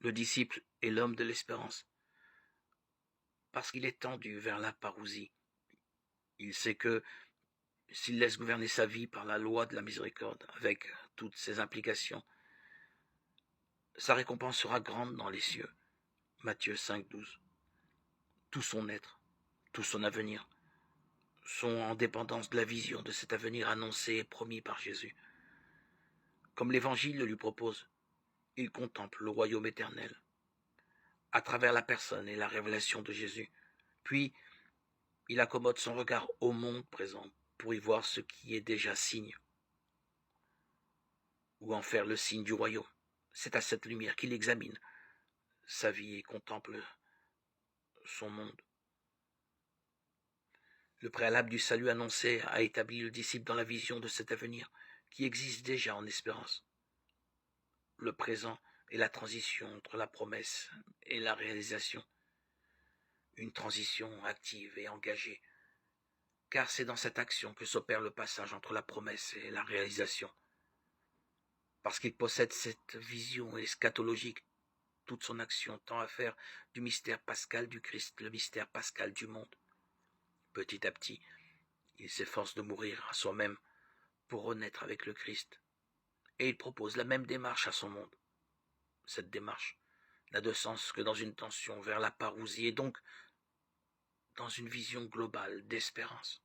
Le disciple est l'homme de l'espérance, parce qu'il est tendu vers la parousie. Il sait que s'il laisse gouverner sa vie par la loi de la miséricorde, avec toutes ses implications, sa récompense sera grande dans les cieux. Matthieu 5,12. Tout son être, tout son avenir, sont en dépendance de la vision de cet avenir annoncé et promis par Jésus. Comme l'Évangile le lui propose, il contemple le royaume éternel, à travers la personne et la révélation de Jésus. Puis, il accommode son regard au monde présent pour y voir ce qui est déjà signe, ou en faire le signe du royaume. C'est à cette lumière qu'il examine sa vie et contemple son monde. Le préalable du salut annoncé a établi le disciple dans la vision de cet avenir qui existe déjà en espérance. Le présent est la transition entre la promesse et la réalisation. Une transition active et engagée, car c'est dans cette action que s'opère le passage entre la promesse et la réalisation. Parce qu'il possède cette vision eschatologique, toute son action tend à faire du mystère pascal du Christ le mystère pascal du monde. Petit à petit, il s'efforce de mourir à soi-même pour renaître avec le Christ. Et il propose la même démarche à son monde. Cette démarche n'a de sens que dans une tension vers la parousie et donc dans une vision globale d'espérance.